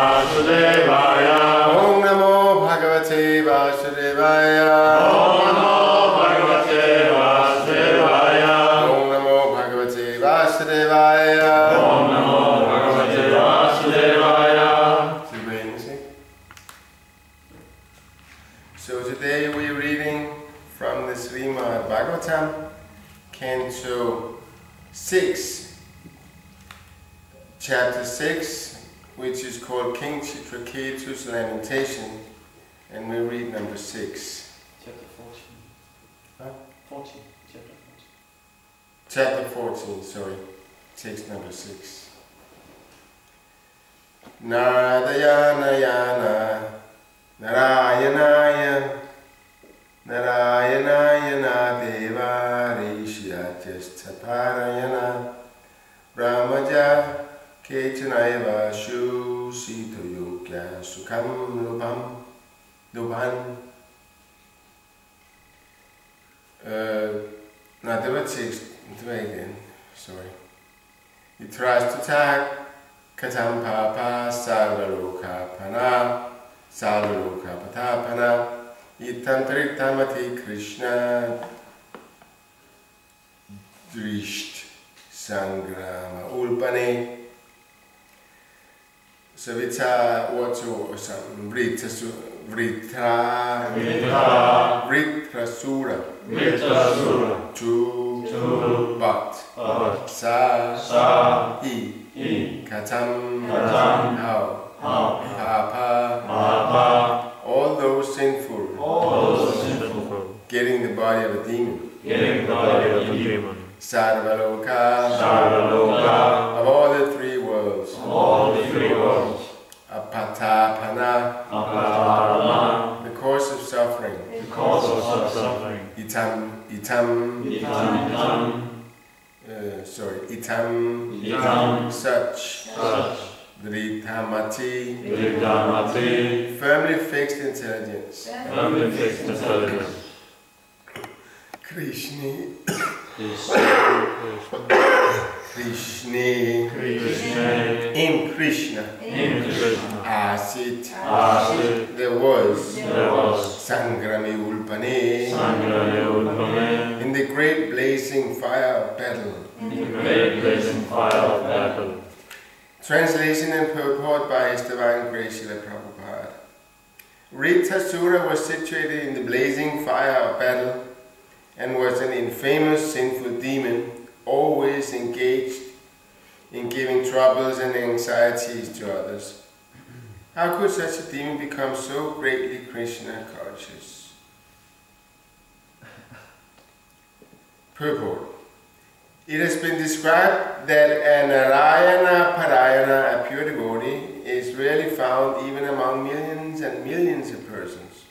Vasudevaya. Om Namo Bhagavate Vasudevaya. Om Namo Bhagavate Vasudevaya. Om Namo Bhagavate Vasudevaya. Om Namo Bhagavate Vasudevaya. So today we're reading from the Srimad Bhagavatam, Canto 6, Chapter 6, which is called King Chitraketu's Lamentation, and we read number 6. Chapter 14. Huh? 14. Chapter 14. Chapter 14, sorry. Text number 6. Naradayana Narayanaya Narayanayana Deva Rishyatyastaparayana Brahmaja Ketanaiva Shu Sito Yogya Sukham Lubhan. Now det var tekst, det var igen, sorry. He tries to tag Katam Papa Sarvaloka Pana Sarvaloka Patapana Itam Tritamati Krishna Drisht Sangrama Ulpane. Så vi tager ord til ord sammen. Vritrasura. Tu. But. Sa. I. Katam. How. Papa. All those sinful. Getting the body of a demon. Sarvaloka. Of all the three worlds. Apatapana. The cause of suffering. Itam. Such. Dritamati. Firmly fixed intelligence. Krishna. In Krishna. Asit. There was. Sangrami Ulpane. In the great blazing fire of battle. Translation and purport by His Divine Grace Srila Prabhupada. Vritrasura was situated in the blazing fire of battle and was an infamous sinful demon, always engaged in giving troubles and anxieties to others. How could such a demon become so greatly Krishna conscious? Purport. It has been described that a Narayana Parayana, a pure devotee, is rarely found even among millions and millions of persons.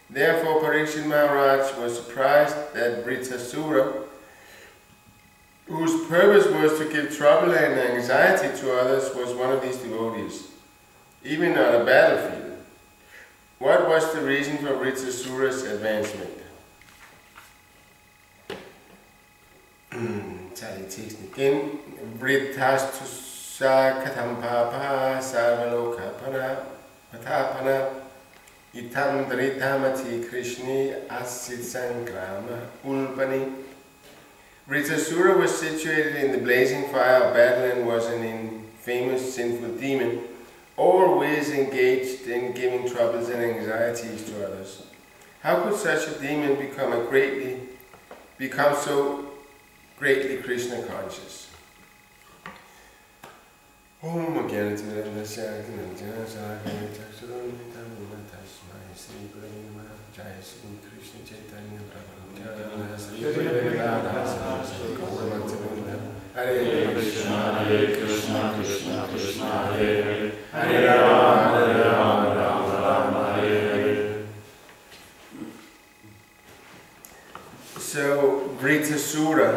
Therefore, Parikshit Maharaj was surprised that Vritrasura, whose purpose was to give trouble and anxiety to others, was one of these devotees, even on a battlefield. What was the reason for Vritrasura's advancement? Tager I teksten igen. Vritrasura katam papa sarvaloka patapana itam dritamati krishni asit sangrama ulpani. Vritrasura was situated in the blazing fire of battle and was an infamous sinful demon, always engaged in giving troubles and anxieties to others. How could such a demon become so greatly Krishna conscious? Om Jahnu Dvipa Jai Sri Krishna Chaitanya Hare Krishna Krishna Krishna Hare Hare Rama Rama Hare Hare. So Vritrasura,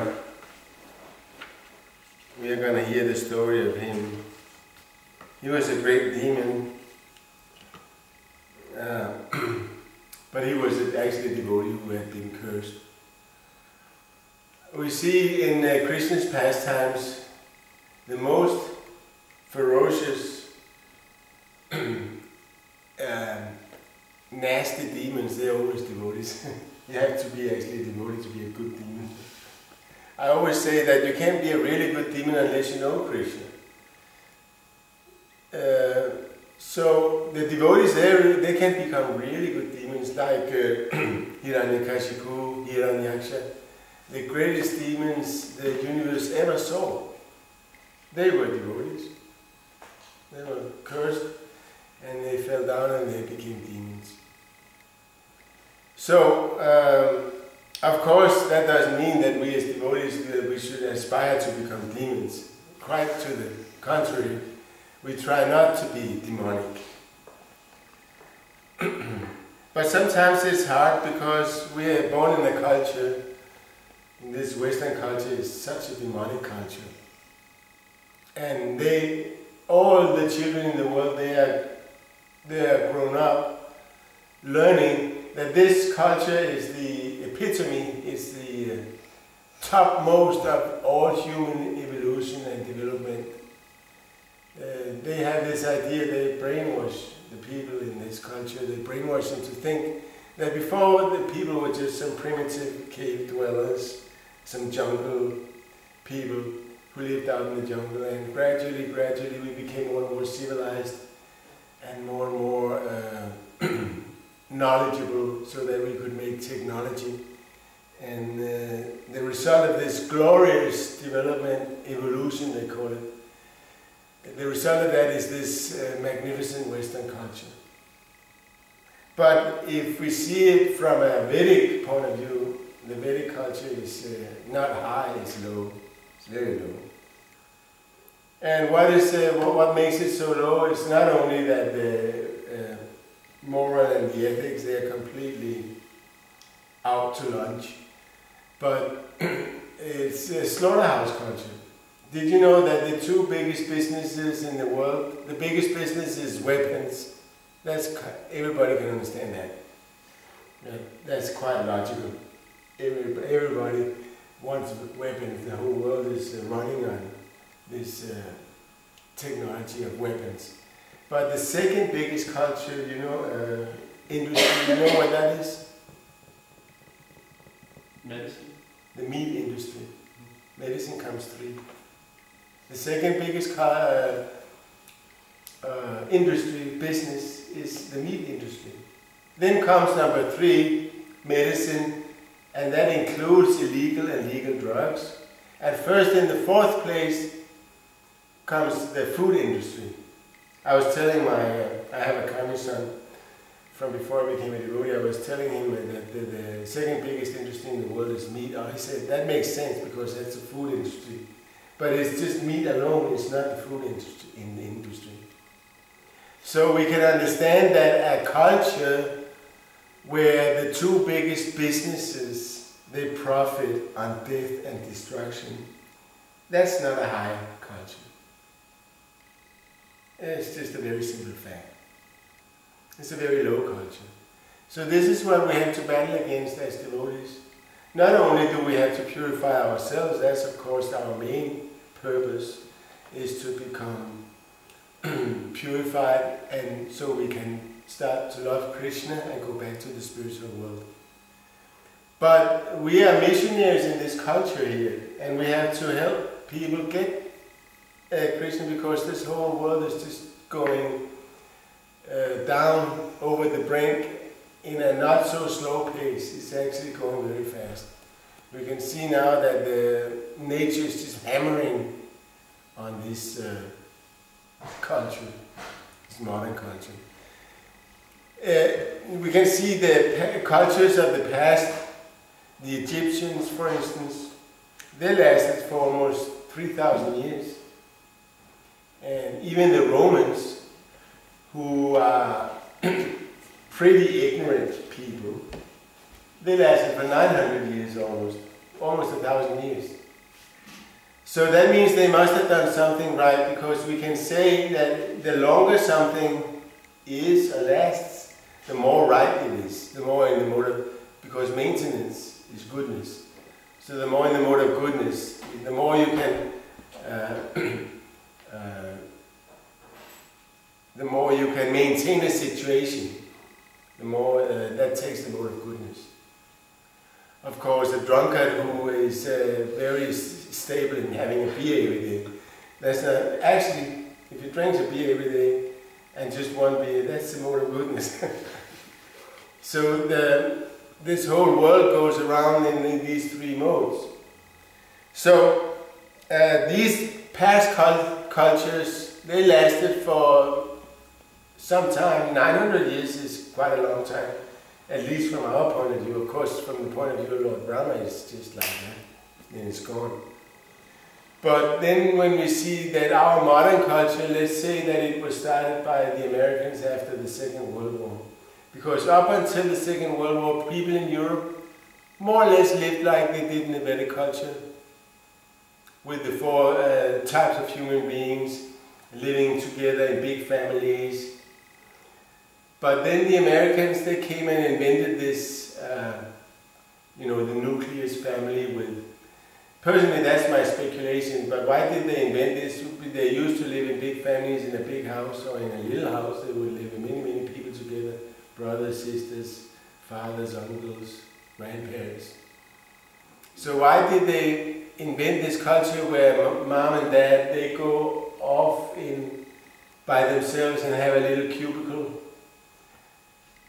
we are going to hear the story of him. He was a great demon, but he was actually a devotee who had been cursed. We see in Krishna's pastimes the most ferocious nasty demons, they're always devotees. You have to be actually a devotee to be a good demon. I always say that you can't be a really good demon unless you know Krishna. So the devotees there, they can become really good demons, like Hiranyakashipu, Hiranyaksha, the greatest demons the universe ever saw. They were devotees. They were cursed and they fell down and they became demons. So, of course, that doesn't mean that we as devotees we should aspire to become demons. Quite to the contrary, we try not to be demonic. But sometimes it's hard because we are born in a culture, in this Western culture is such a demonic culture. And all the children in the world, they are grown up learning that this culture is the epitome, is the topmost of all human evolution and development. They have this idea, they brainwash the people in this culture, they brainwash them to think that before the people were just some primitive cave dwellers, some jungle people who lived out in the jungle, and gradually we became more and more civilized and more knowledgeable so that we could make technology. And the result of this glorious development, evolution they call it, the result of that is this magnificent Western culture. But if we see it from a Vedic point of view, the Vedic culture is not high, it's low, it's very low. And what makes it so low is not only that the moral and the ethics, they are completely out to lunch, but it's a slaughterhouse culture. Did you know that the two biggest businesses in the world, the biggest business is weapons? Everybody can understand that. Yeah, that's quite logical. Everybody wants weapons. The whole world is running on this technology of weapons. But the second biggest culture, industry, you know what that is? Medicine. The meat industry. Medicine comes 3. The second biggest business is the meat industry. Then comes number 3, medicine, and that includes illegal and legal drugs. At first, in the 4th place comes the food industry. I was telling I have a Kami son from before I became a devotee, I was telling him that the second biggest industry in the world is meat. He said, that makes sense because that's a food industry. But it's just meat alone, it's not the food industry in the industry. So we can understand that a culture where the two biggest businesses, they profit on death and destruction, that's not a high culture. It's just a very simple fact. It's a very low culture. So this is what we have to battle against as devotees. Not only do we have to purify ourselves, that's of course our main purpose, is to become purified and so we can start to love Krishna and go back to the spiritual world. But we are missionaries in this culture here, and we have to help people get Krishna, because this whole world is just going down over the brink in a not so slow pace. It's actually going very fast. We can see now that the nature is just hammering on this culture, this modern culture. We can see the cultures of the past. The Egyptians, for instance, they lasted for almost 3,000 years. And even the Romans, who are pretty ignorant people, they lasted for 900 years almost 1,000 years. So that means they must have done something right, because we can say that the longer something is or lasts, the more right it is, the more in the mode of, because maintenance is goodness. So the more in the mode of goodness, the more you can maintain a situation. the more that takes the more of goodness. Of course, a drunkard who is very stable in having a beer every day, that's not, actually, if you drink a beer every day and just one beer, that's the more of goodness. So this whole world goes around in these three modes. So these past cultures, they lasted for some time. 900 years is quite a long time, at least from our point of view. Of course, from the point of view of Lord Brahma, it's just like that, and it's gone. But then when we see that our modern culture, let's say that it was started by the Americans after the Second World War. Because up until the Second World War, people in Europe more or less lived like they did in the Vedic culture, with the four types of human beings living together in big families. But then the Americans, they came and invented this, the nucleus family with, personally that's my speculation, but why did they invent this? They used to live in big families in a big house or in a little house. They would live with many, many people together, brothers, sisters, fathers, uncles, grandparents. So why did they invent this culture where mom and dad, they go off by themselves and have a little cubicle?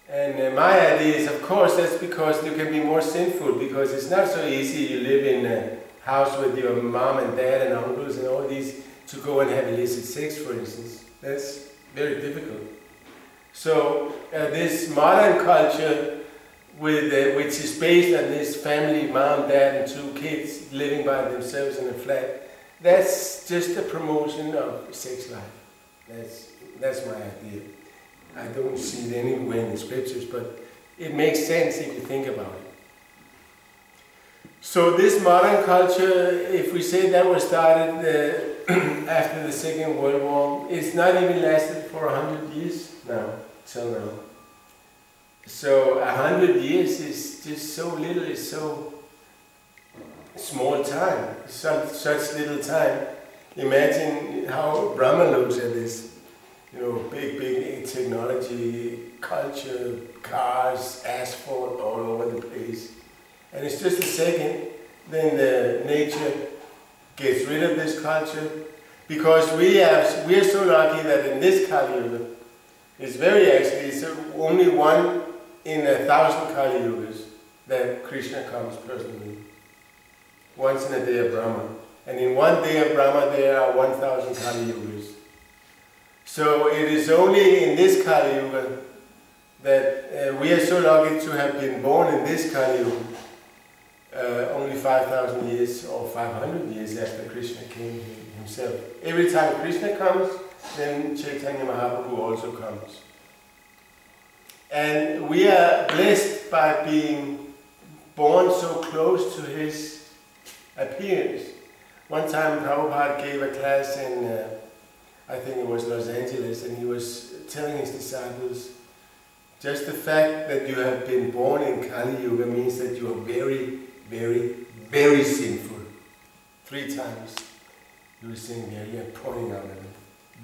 And my idea is, of course, that's because you can be more sinful, because it's not so easy. You live in a house with your mom and dad and uncles and all these to go and have illicit sex, for instance. That's very difficult. So this modern culture, which is based on this family, mom, dad, and two kids living by themselves in a flat, that's just a promotion of sex life. That's my idea. I don't see it anywhere in the scriptures, but it makes sense if you think about it. So this modern culture, if we say that was started after the Second World War, it's not even lasted for 100 years now, till now. So 100 years is just so little, it's so small time, such little time. Imagine how Brahma looks at this. Big technology, culture, cars, asphalt all over the place. And it's just a second, then the nature gets rid of this culture, because we are so lucky that in this Kali Yuga, it's only one in 1,000 Kali Yugas that Krishna comes personally. Once in a day of Brahma. And in one day of Brahma there are 1,000 Kali Yugas. So it is only in this Kali Yuga that we are so lucky to have been born in this Kali Yuga, only 5,000 years or 500 years after Krishna came himself. Every time Krishna comes, then Chaitanya Mahaprabhu also comes. And we are blessed by being born so close to his appearance. One time Prabhupada gave a class in I think it was Los Angeles, and he was telling his disciples, just the fact that you have been born in Kali Yuga means that you are very, very, very sinful. 3 times he was saying there, yeah, pointing out at it.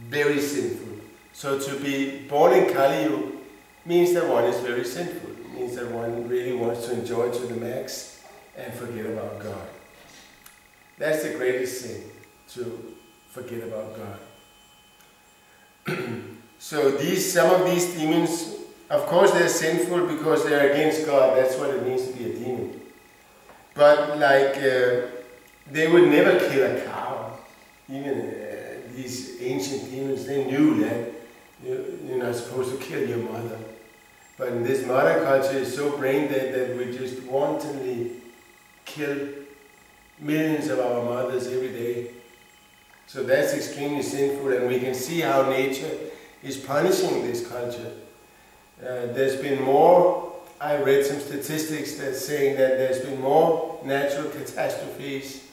Very sinful. So to be born in Kali Yuga means that one is very sinful. It means that one really wants to enjoy to the max and forget about God. That's the greatest sin, to forget about God. So some of these demons, of course they're sinful because they're against God. That's what it means to be a demon. But they would never kill a cow. Even these ancient demons, they knew that you're not supposed to kill your mother. But in this modern culture, it's so brain dead that we just wantonly kill millions of our mothers every day. So that's extremely sinful, and we can see how nature is punishing this culture. There's been more, I read some statistics that's saying that there's been more natural catastrophes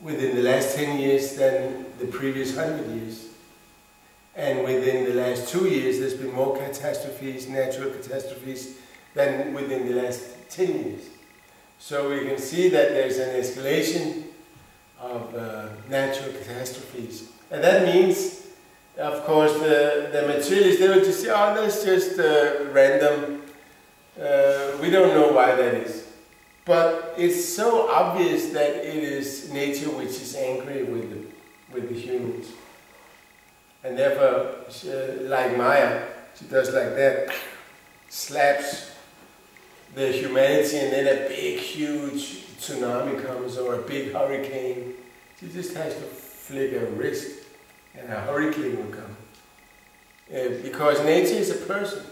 within the last 10 years than the previous 100 years. And within the last 2 years, there's been more catastrophes, natural catastrophes, than within the last 10 years. So we can see that there's an escalation of natural catastrophes. And that means Of course, the materialists, they will just say, oh, that's just random. We don't know why that is. But it's so obvious that it is nature which is angry with the humans. And therefore, like Maya, she does like that, slaps the humanity, and then a big, huge tsunami comes or a big hurricane. She just has to flick a wrist and a hurricane will come. Because nature is a person.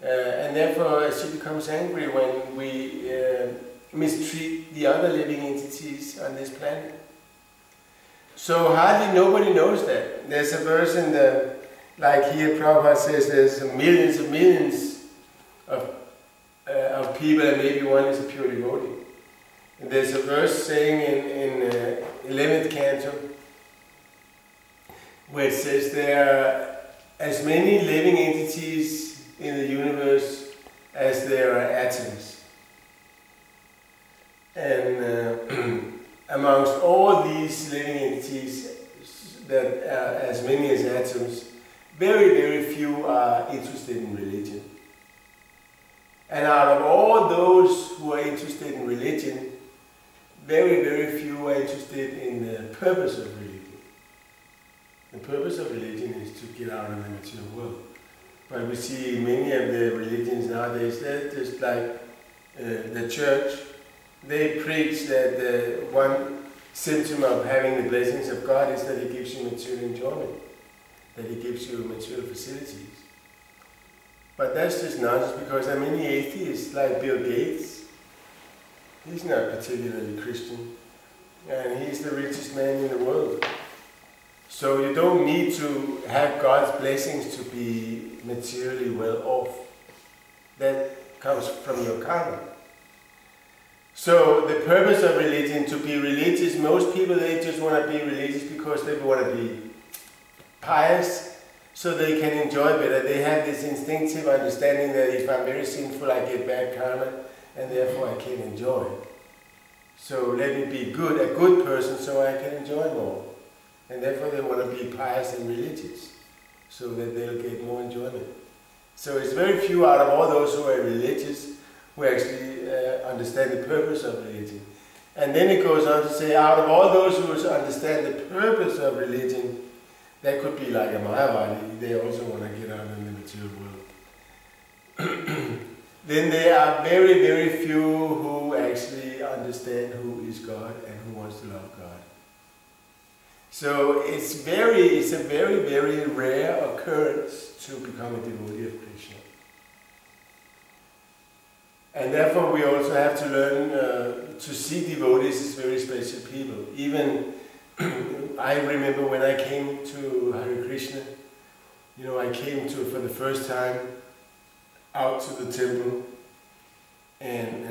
And therefore she becomes angry when we mistreat the other living entities on this planet. So hardly nobody knows that. There's a verse in the, like here Prabhupada says, there's millions and millions of people, and maybe one is a pure devotee. And there's a verse saying in 11th canto, where it says there are as many living entities in the universe as there are atoms. And amongst all these living entities that are as many as atoms, very, very few are interested in religion. And out of all those who are interested in religion, very, very few are interested in the purpose of religion. The purpose of religion is to get out of the material world. But we see many of the religions nowadays, they're just like the church. They preach that the one symptom of having the blessings of God is that He gives you material enjoyment, that He gives you material facilities. But that's just nonsense, because there are many atheists like Bill Gates. He's not particularly Christian, and he's the richest man in the world. So you don't need to have God's blessings to be materially well off. That comes from your karma. So the purpose of religion, to be religious, most people, they just want to be religious because they want to be pious, so they can enjoy better. They have this instinctive understanding that if I'm very sinful, I get bad karma, and therefore I can't enjoy. So let me be good, a good person, so I can enjoy more. And therefore they want to be pious and religious, so that they'll get more enjoyment. So it's very few out of all those who are religious who actually understand the purpose of religion. And then it goes on to say, out of all those who understand the purpose of religion, that could be like a Mayavadi, they also want to get out in the material world. Then there are very, very few who actually understand who is God and who wants to love God. So it's a very, very rare occurrence to become a devotee of Krishna. And therefore we also have to learn to see devotees as very special people. Even I remember when I came to Hare Krishna, I came for the first time out to the temple, and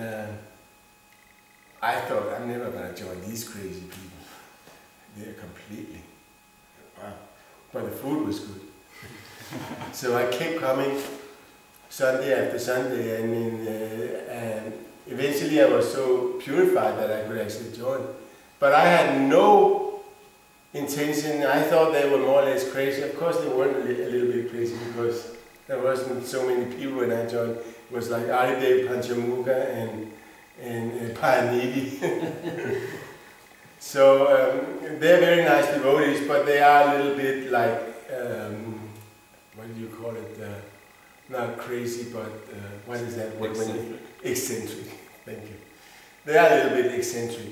I thought, I'm never going to join these crazy people. They're completely, wow. But the food was good. So I kept coming Sunday after Sunday, and eventually I was so purified that I could actually join. But I had no intention. I thought they were more or less crazy. Of course they weren't a little bit crazy, because there wasn't so many people when I joined. It was like Aridev, Panchamukha and Payanidi. So they're very nice devotees, but they are a little bit like, what do you call it? Not crazy, but what is that word? Eccentric. Eccentric. Thank you. They are a little bit eccentric.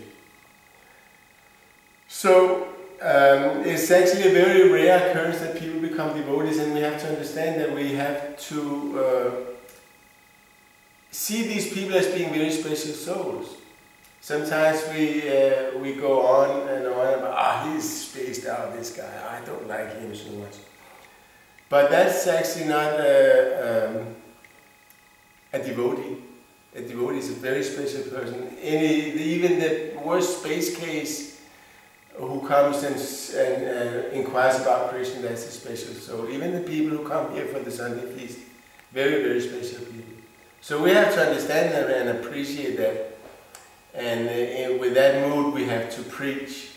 So it's actually a very rare occurrence that people become devotees, and we have to understand that we have to see these people as being very special souls. Sometimes we go on and on about, he's spaced out, this guy, I don't like him so much. But that's actually not a devotee. A devotee is a very special person. Even the worst space case who comes and inquires about Krishna, that's a special soul. Even the people who come here for the Sunday feast, very, very special people. So we have to understand that and appreciate that. And with that mood we have to preach.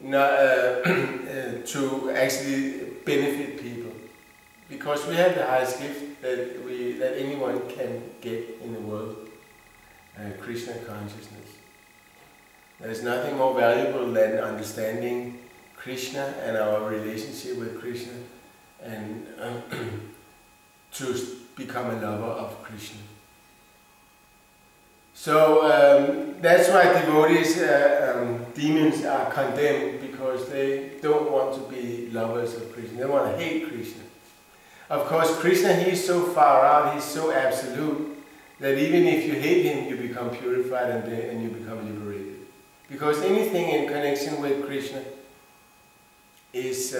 to actually benefit people, because we have the highest gift that anyone can get in the world, Krishna consciousness. There is nothing more valuable than understanding Krishna and our relationship with Krishna, and to become a lover of Krishna. So that's why devotees, demons are condemned, because they don't want to be lovers of Krishna. They want to hate Krishna. Of course, Krishna, he is so far out, he's so absolute, that even if you hate him, you become purified and you become liberated. Because anything in connection with Krishna is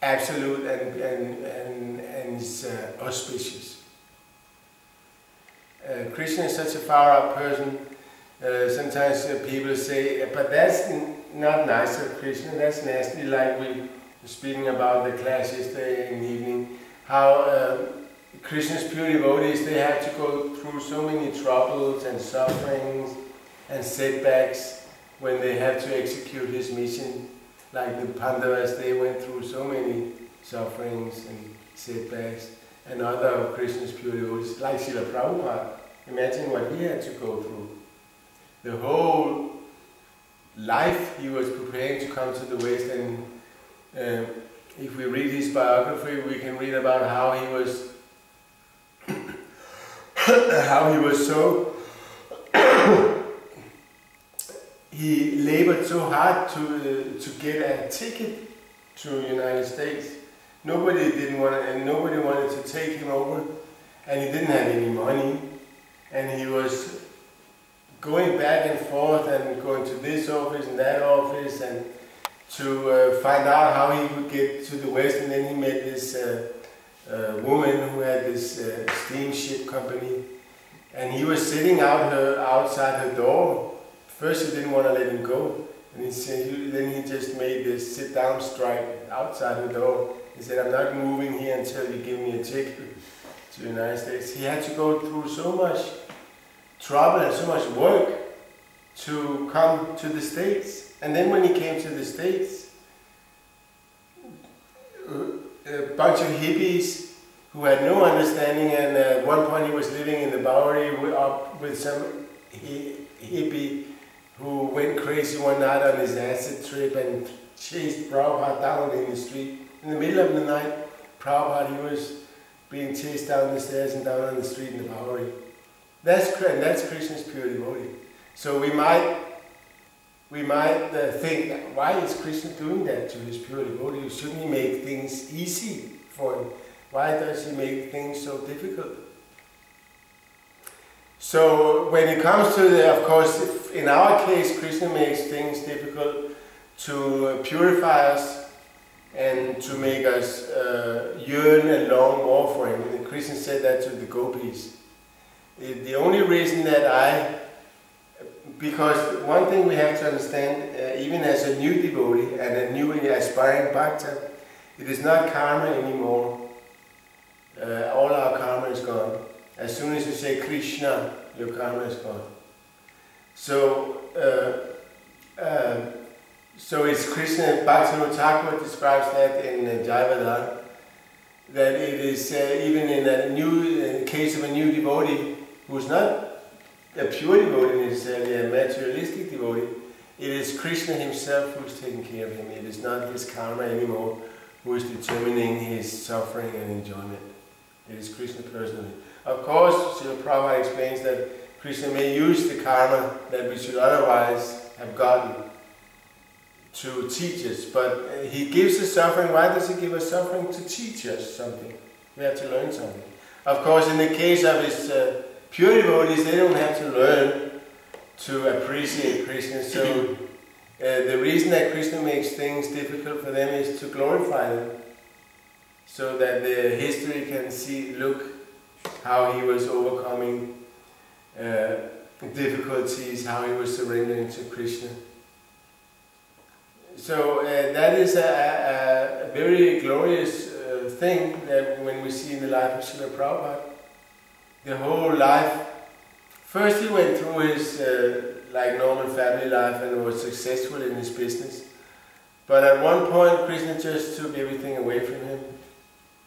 absolute and is auspicious. Krishna is such a far-out person. Sometimes people say, but that's not nice of Krishna, that's nasty, like we were speaking about the class yesterday in the evening, how Krishna's pure devotees, they have to go through so many troubles and sufferings and setbacks when they have to execute his mission. Like the Pandavas, they went through so many sufferings and setbacks, and other of Krishna's pure devotees, like Srila Prabhupada. Imagine what he had to go through. The whole life he was preparing to come to the West, and if we read his biography, we can read about how he was so he labored so hard to get a ticket to the United States. Nobody wanted to take him over, and he didn't have any money, and he was going back and forth and going to this office and that office, and to find out how he could get to the West. And then he met this woman who had this steamship company, and he was sitting outside her door. First he didn't want to let him go, and then he just made this sit-down strike outside her door. He said, "I'm not moving here until you give me a ticket to the United States." He had to go through so much trouble and so much work to come to the States. And then when he came to the States, a bunch of hippies who had no understanding, and at one point he was living in the Bowery up with some hippie who went crazy one night on his acid trip and chased Prabhupada down in the street. In the middle of the night, Prabhupada, he was being chased down the stairs and down on the street in the Bowery. That's Krishna's pure devotee. So we might think, why is Krishna doing that to his pure devotee? Shouldn't he make things easy for him? Why does he make things so difficult? So when it comes to of course, in our case, Krishna makes things difficult to purify us and to make us yearn and long more for him. And Krishna said that to the gopis. The only reason that because one thing we have to understand, even as a new devotee and a new aspiring bhakta, it is not karma anymore. All our karma is gone. As soon as you say Krishna, your karma is gone. So it's Krishna. Bhaktivinoda Thakur describes that in Jayavardhan, that it is even in a case of a new devotee who is not a pure devotee necessarily, a materialistic devotee, it is Krishna himself who is taking care of him. It is not his karma anymore who is determining his suffering and enjoyment. It is Krishna personally. Of course, Srila Prabhupada explains that Krishna may use the karma that we should otherwise have gotten to teach us, but he gives us suffering. Why does he give us suffering? To teach us something. We have to learn something. Of course, in the case of his pure devotees, they don't have to learn to appreciate Krishna. So the reason that Krishna makes things difficult for them is to glorify them, so that the history can see, look, how he was overcoming difficulties, how he was surrendering to Krishna. So that is a very glorious thing that when we see in the life of Srila Prabhupada, the whole life. First he went through his like normal family life and was successful in his business. But at one point, Krishna just took everything away from him,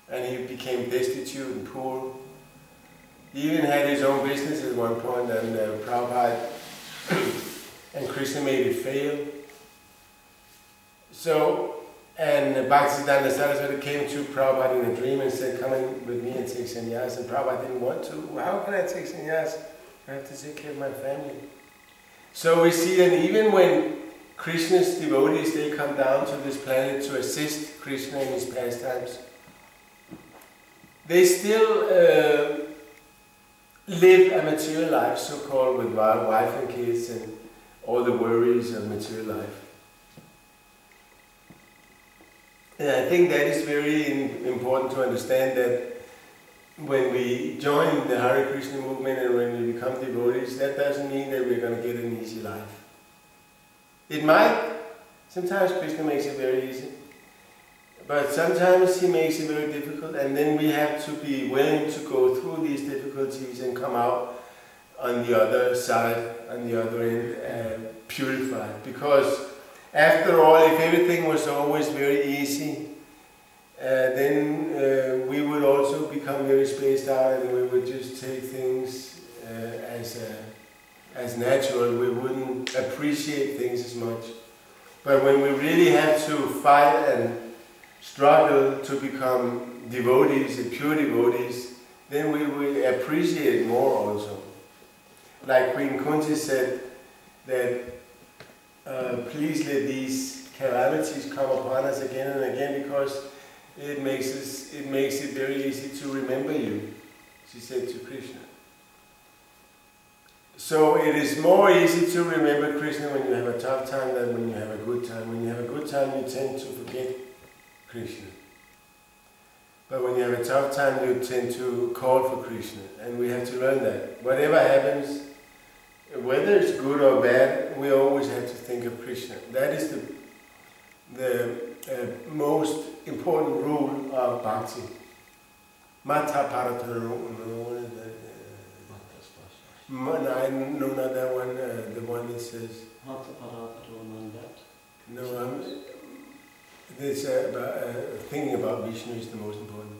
and he became destitute and poor. He even had his own business at one point, and Prabhupada and Krishna made it fail. So, and Bhaktisiddhanta Saraswati came to Prabhupada in a dream and said, "Come in with me and take sannyas." And Prabhupada didn't want to. How can I take sannyas? I have to take care of my family. So we see that even when Krishna's devotees, they come down to this planet to assist Krishna in his pastimes, they still live a material life, so-called, with wife and kids and all the worries of material life. And I think that is very important to understand, that when we join the Hare Krishna movement and when we become devotees, that doesn't mean that we're going to get an easy life. It might. Sometimes Krishna makes it very easy. But sometimes he makes it very difficult, and then we have to be willing to go through these difficulties and come out on the other side, on the other end, purified. Because after all, if everything was always very easy, then we would also become very spaced out, and we would just take things as natural. We wouldn't appreciate things as much. But when we really have to fight and struggle to become devotees, and pure devotees, then we will appreciate it more also. Like Queen Kunti said, that please let these calamities come upon us again and again, because it makes it very easy to remember you, she said to Krishna. So it is more easy to remember Krishna when you have a tough time than when you have a good time. When you have a good time, you tend to forget Krishna. But when you have a tough time, you tend to call for Krishna. And we have to learn that. Whatever happens, whether it's good or bad, we always have to think of Krishna. That is the most important rule of bhakti. Mata parataro. No, not that one. The one that says. Mata parataro nandat. No, this thinking about Vishnu is the most important.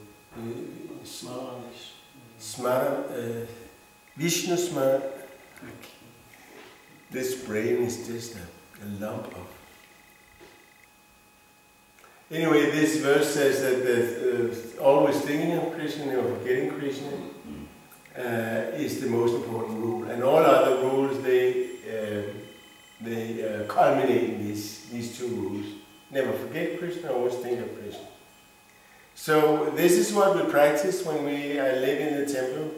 Smara, Vishnu Smara. This brain is just a lump of. Anyway, this verse says that always thinking of Krishna or forgetting Krishna is the most important rule, and all other rules they culminate in these two rules. Never forget Krishna, always think of Krishna. So this is what we practice when we live in the temple,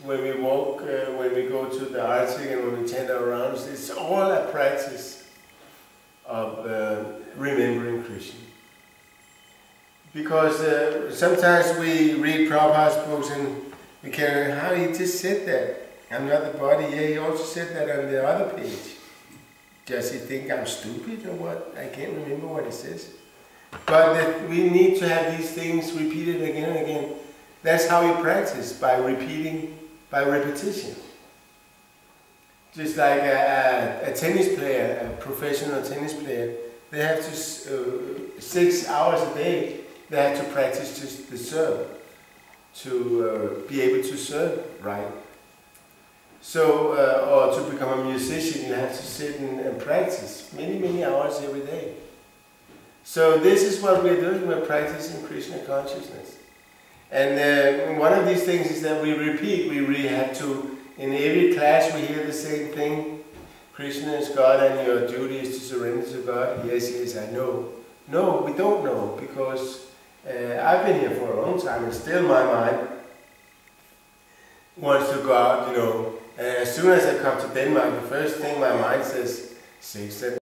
when we walk, when we go to the arti and when we chant our rounds. It's all a practice of remembering Krishna. Because sometimes we read Prabhupada's books and we can, how he just said that? I'm not the body. Yeah, he also said that on the other page. Does he think I'm stupid or what? I can't remember what he says. But that we need to have these things repeated again and again. That's how we practice, by repeating, by repetition. Just like a tennis player, a professional tennis player, they have to, 6 hours a day, they have to practice just the serve, to be able to serve right. So, or to become a musician, you have to sit and practice many hours every day. So this is what we're doing, we're practicing Krishna consciousness. And one of these things is that we repeat, we really have to, in every class we hear the same thing. Krishna is God and your duty is to surrender to God. Yes, yes, I know. No, we don't know, because I've been here for a long time and still my mind wants to go out, you know. As soon as I come to Denmark, the first thing my mind says, 6